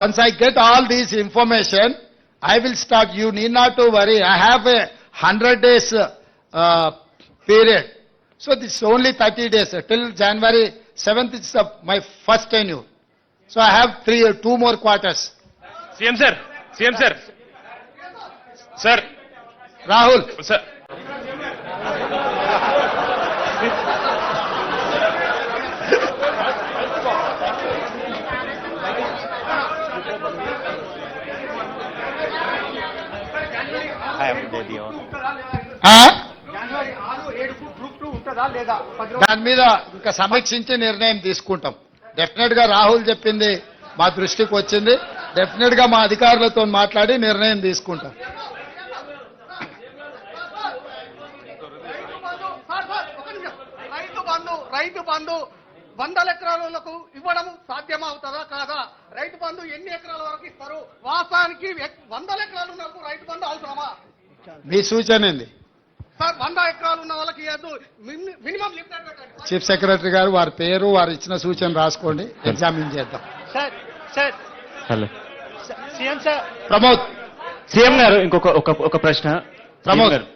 Once I get all these information, I will start. You need not to worry. I have a 100 days period. So this is only 30 days. Till January 7th is my first tenure. So I have 2 more quarters. CM sir. Sir. Rahul. Sir. దాని మీద ఇంకా సమీక్షించి నిర్ణయం తీసుకుంటాం. Definite గా రాహుల్ చెప్పింది మా దృష్టికి వచ్చింది. డెఫినెట్ గా మా అధికారులతో మాట్లాడి నిర్ణయం తీసుకుంటాం. రైతు బంధు 100 ఎకరాలకు ఇవ్వడం సాధ్యమవుతుందా కాదా? రైతు బంధు ఎన్ని ఎకరాల వరకు ఇస్తారు? వాస్తవానికి 100 ఎకరాలు ఉన్నప్పుడు రైతు బంధు అవసరమా? మీ సూచన ఏంది సార్? 100 ఎకరాలు ఉన్న వాళ్ళకి మినిమం చీఫ్ సెక్రటరీ గారు వారి పేరు వారు ఇచ్చిన సూచన రాసుకోండి, ఎగ్జామిన్ చేద్దాం. Hello CM sir. Pramod. CM గారు ఇంకొక ప్రశ్న. ప్రమోద్ గారు.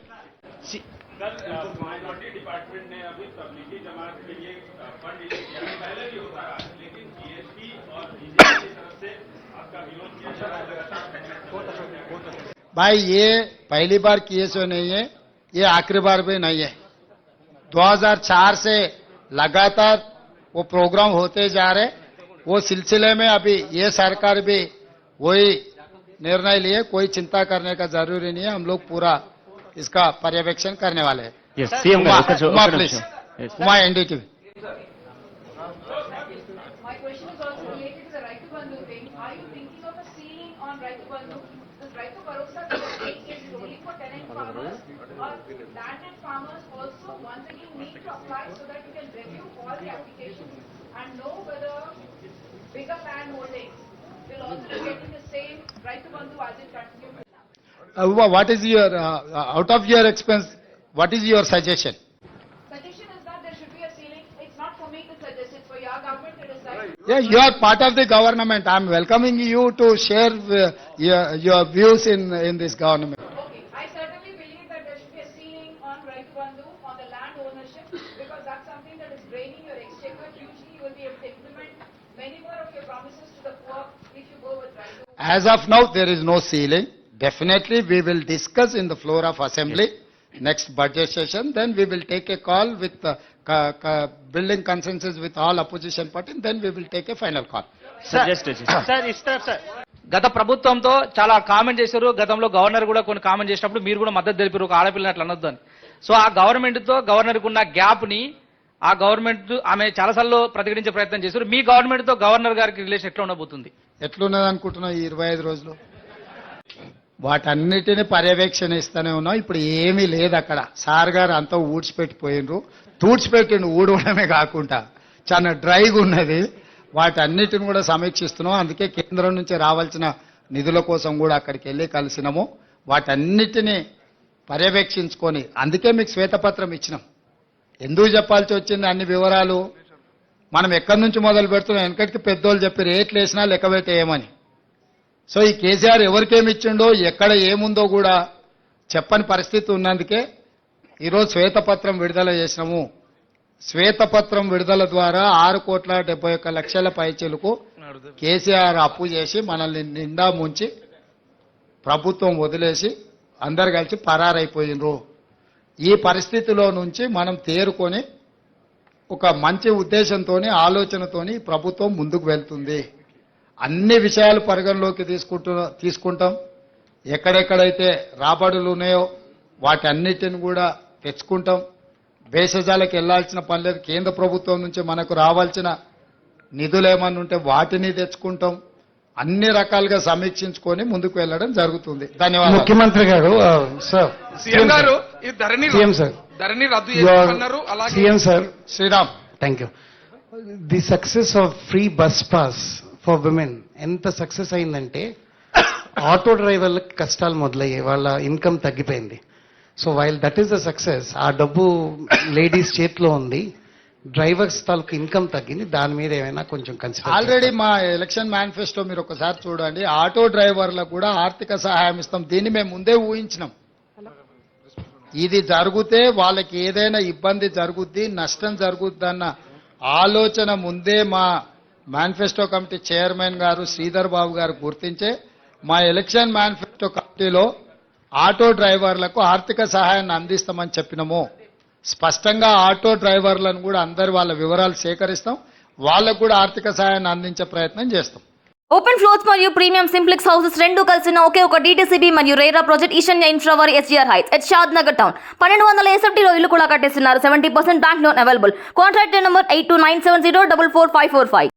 भाई ये पहली बार किए सो नहीं है, ये आखिरी बार भी नहीं है. 2004 से लगातार वो प्रोग्राम होते जा रहे. वो सिलसिले में अभी ये सरकार भी वही निर्णय लिए. कोई चिंता करने का जरूरी नहीं है. हम लोग पूरा इसका पर्यवेक्षण करने वाले हैं. Uma please. Uma NDTV. My question is also related to the Raitu Bandhu thing. Are you thinking of a ceiling on Raitu Bandhu? This Raitu Bharosa is only for tenant farmers, or landed farmers also once again need to apply so that you can review all the applications and know whether bigger land holdings will also be getting the same Raitu Bandhu as it continues. What is your out of your expense? What is your suggestion? Suggestion is that there should be a ceiling. It's not for me to suggest. It's for your government to decide. Yeah, you are part of the government. I am welcoming you to share your views in this government. Okay, I certainly believe that there should be a ceiling on Raitu Bandhu on the land ownership, because that's something that is draining your exchequer. Usually you will be able to implement many more of your promises to the poor if you go with Raitu. As of now, there is no ceiling. Definitely, we will discuss in the floor of assembly next budget session. Then we will take a call with building consensus with all opposition parties. Then we will take a final call. Sir ఇస్తారు sir. గత ప్రభుత్వంతో చాలా comment చేశారు. గతంలో governor కూడా కొన్ని comment చేసినప్పుడు మీరు కూడా మద్దతు తెలిపారు, ఒక ఆడపిల్లని అట్లా అనొద్దు అని. సో ఆ గవర్నమెంట్ తో గవర్నర్ కు ఉన్న గ్యాప్ ని ఆ గవర్నమెంట్ ఆమె చాలాసార్లు ప్రతిఘటించే ప్రయత్నం చేశారు. మీ గవర్నమెంట్ తో గవర్నర్ గారికి రిలేషన్ ఎట్లా ఉండబోతుంది? ఎట్లున్నది అనుకుంటున్నావు ఈ 25 రోజులు? వాటన్నిటిని పర్యవేక్షణ ఇస్తూనే ఉన్నాం. ఇప్పుడు ఏమీ లేదు అక్కడ. సార్ గారు అంతా ఊడ్చిపెట్టిపోయినరు. తూడ్చిపెట్టిండు ఊడవడమే కాకుండా చాలా డ్రైగా ఉన్నది. వాటన్నిటిని కూడా సమీక్షిస్తున్నాం. అందుకే కేంద్రం నుంచి రావాల్సిన నిధుల కోసం కూడా అక్కడికి వెళ్ళి కలిసినాము. వాటన్నిటిని పర్యవేక్షించుకొని అందుకే మీకు శ్వేతపత్రం ఇచ్చినాం. ఎందుకు చెప్పాల్సి వచ్చింది అన్ని వివరాలు? మనం ఎక్కడి నుంచి మొదలు పెడుతున్నాం? వెనకటికి పెద్దోళ్ళు చెప్పి రేట్లు వేసినా లెక్క పెట్టేయమని. సో ఈ కేసీఆర్ ఎవరికేమి ఇచ్చిండో ఎక్కడ ఏముందో కూడా చెప్పని పరిస్థితి ఉన్నందుకే ఈరోజు శ్వేతపత్రం విడుదల చేసినాము. శ్వేతపత్రం విడుదల ద్వారా 6,71,00,000 పైచీలకు కేసీఆర్ అప్పు చేసి మనల్ని నిండా ముంచి ప్రభుత్వం వదిలేసి అందరు కలిసి పరారైపోయినరు. ఈ పరిస్థితిలో నుంచి మనం తేరుకొని ఒక మంచి ఉద్దేశంతోని ఆలోచనతోని ప్రభుత్వం ముందుకు వెళ్తుంది. అన్ని విషయాలు పరిగణలోకి తీసుకుంటాం. ఎక్కడెక్కడైతే రాబడులు ఉన్నాయో వాటన్నిటిని కూడా తెచ్చుకుంటాం. భేషజాలకు వెళ్లాల్సిన పని లేదు. కేంద్ర ప్రభుత్వం నుంచి మనకు రావాల్సిన నిధులు ఏమన్నా ఉంటే వాటిని తెచ్చుకుంటాం. అన్ని రకాలుగా సమీక్షించుకొని ముందుకు వెళ్ళడం జరుగుతుంది. ధన్యవాదాలు. ముఖ్యమంత్రి గారు. సార్ సీఎం గారు ఈ సీఎం సార్ ధరణి రద్దు చేస్తున్నారు. అలాగే CM sir. Sriram. Thank you. The success of free bus pass for women ఎంత సక్సెస్ అయిందంటే ఆటో డ్రైవర్లకు కష్టాలు మొదలయ్యాయి, వాళ్ళ ఇన్కమ్ తగ్గిపోయింది. So while that is the success, ఆ డబ్బు లేడీస్ చేతిలో ఉంది. డ్రైవర్స్ తాలూకు ఇన్కమ్ తగ్గింది, దాని మీద ఏమైనా కొంచెం కన్సిడర్ ఆల్రెడీ మా ఎలక్షన్ మేనిఫెస్టో మీరు ఒకసారి చూడండి, ఆటో డ్రైవర్లకు కూడా ఆర్థిక సహాయం ఇస్తాం. దీన్ని మేము ముందే ఊహించినాం. ఇది జరిగితే వాళ్ళకి ఏదైనా ఇబ్బంది జరుగుద్ది, నష్టం జరుగుద్దన్న ఆలోచన ముందే మా మేనిఫెస్టో కమిటీ చైర్మన్ గారు శ్రీధర్ బాబు గారు గుర్తించే మా ఎలక్షన్ మేనిఫెస్టో కమిటీలో ఆటో డ్రైవర్లకు ఆర్థిక సహాయాన్ని అందిస్తామని చెప్పినాము. స్పష్టంగా ఆటో డ్రైవర్లను కూడా అందరి వాళ్ళ వివరాలు సేకరిస్తాం, వాళ్ళకు కూడా ఆర్థిక సహాయాన్ని అందించే ప్రయత్నం చేస్తాం. ఓపెన్ ఫ్లోర్స్ మరియు ప్రీమియం సింప్లెక్స్ హౌసెస్ రెండు కలిసిన ఒకే ఒక DTCP మరియు రేరా ప్రాజెక్ట్ ఈశాన్య ఇన్ఫ్రా వారి SGR heights at Shad Nagar town 1200 SFT లో ఇల్లు కూడా కట్టేస్తున్నారు. 70% bank loan available. Contract number 8297044545.